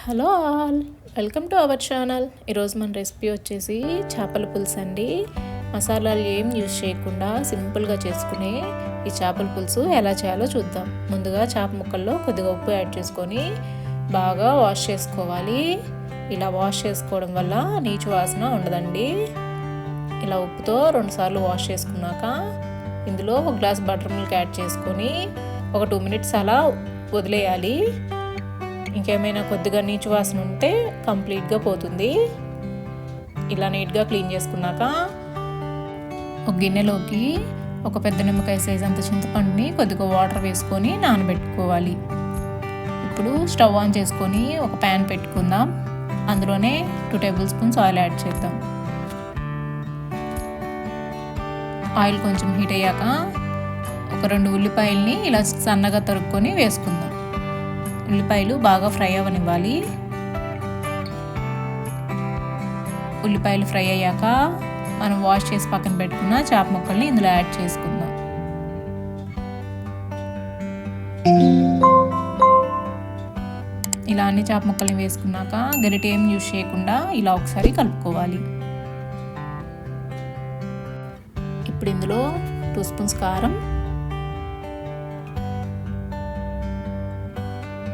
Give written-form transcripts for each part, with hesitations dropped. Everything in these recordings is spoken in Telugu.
Hello all, welcome to our channel. ఈరోజు మన రెసిపీ వచ్చేసి చేపల పులుసు అండి. మసాలాలు ఏం యూజ్ చేయకుండా సింపుల్గా చేసుకునే ఈ చేపల పులుసు ఎలా చేయాలో చూద్దాం. ముందుగా చేప ముక్కల్లో కొద్దిగా ఉప్పు యాడ్ చేసుకొని బాగా వాష్ చేసుకోవాలి. ఇలా వాష్ చేసుకోవడం వల్ల నీచు వాసన ఉండదండి. ఇలా ఉప్పుతో 2 సార్లు వాష్ చేసుకున్నాక ఇందులో ఒక గ్లాస్ బటర్ మిల్క్ యాడ్ చేసుకొని ఒక 2 మినిట్స్ అలా వదిలేయాలి. ఇంకేమైనా కొద్దిగా నీచు వాసన ఉంటే కంప్లీట్గా పోతుంది. ఇలా నీట్గా క్లీన్ చేసుకున్నాక ఒక గిన్నెలోకి ఒక పెద్ద నిమ్మకాయ సైజ్ అంత చింతపండుని కొద్దిగా వాటర్ వేసుకొని నానబెట్టుకోవాలి. ఇప్పుడు స్టవ్ ఆన్ చేసుకొని ఒక ప్యాన్ పెట్టుకుందాం. అందులోనే 2 టేబుల్ స్పూన్స్ ఆయిల్ యాడ్ చేద్దాం. ఆయిల్ కొంచెం హీట్ అయ్యాక ఒక 2 ఉల్లిపాయల్ని ఇలా సన్నగా తరుక్కొని వేసుకుందాం. ఉల్లిపాయలు బాగా ఫ్రై అవ్వనివ్వాలి. ఉల్లిపాయలు ఫ్రై అయ్యాక మనం వాష్ చేసి పక్కన పెట్టుకున్న చేప ముక్కల్ని ఇందులో యాడ్ చేసుకుందాం. ఇలా అన్ని చేప ముక్కల్ని వేసుకున్నాక గరిటె ఏం యూజ్ చేయకుండా ఇలా ఒకసారి కలుపుకోవాలి. ఇప్పుడు ఇందులో 2 స్పూన్స్ కారం,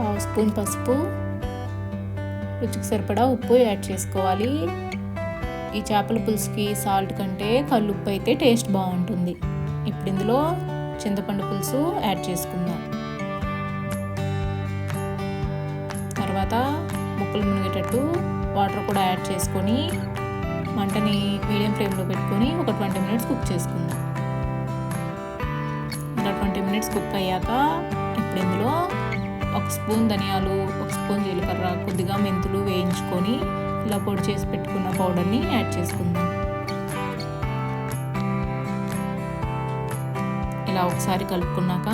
1 స్పూన్ పసుపు, రుచికి సరిపడా ఉప్పు యాడ్ చేసుకోవాలి. ఈ చేపల పులుసుకి సాల్ట్ కంటే కల్లుప్పు అయితే టేస్ట్ బాగుంటుంది. ఇప్పుడు ఇందులో చింతపండు పులుసు యాడ్ చేసుకుందాం. తర్వాత ముక్కలు మునిగేటట్టు వాటర్ కూడా యాడ్ చేసుకొని మంటని మీడియం ఫ్లేమ్లో పెట్టుకొని ఒక 20 మినిట్స్ కుక్ చేసుకుందాం. ఇలా 20 మినిట్స్ కుక్ అయ్యాక ఇప్పుడు ఇందులో 1 స్పూన్ ధనియాలు, 1 స్పూన్ జీలకర్ర, కొద్దిగా మెంతులు వేయించుకొని ఇలా పొడి చేసి పెట్టుకున్న పౌడర్ని యాడ్ చేసుకుందాం. ఇలా ఒకసారి కలుపుకున్నాక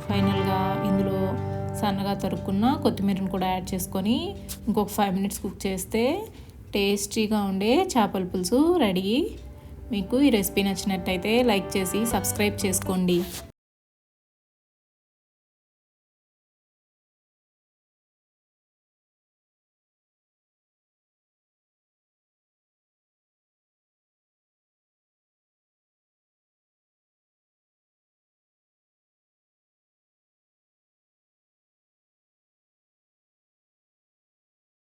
ఫైనల్గా ఇందులో సన్నగా తరుక్కున్న కొత్తిమీరను కూడా యాడ్ చేసుకొని ఇంకొక 5 మినిట్స్ కుక్ చేస్తే టేస్టీగా ఉండే చేపల పులుసు రెడీ. మీకు ఈ రెసిపీ నచ్చినట్టయితే లైక్ చేసి సబ్స్క్రైబ్ చేసుకోండి.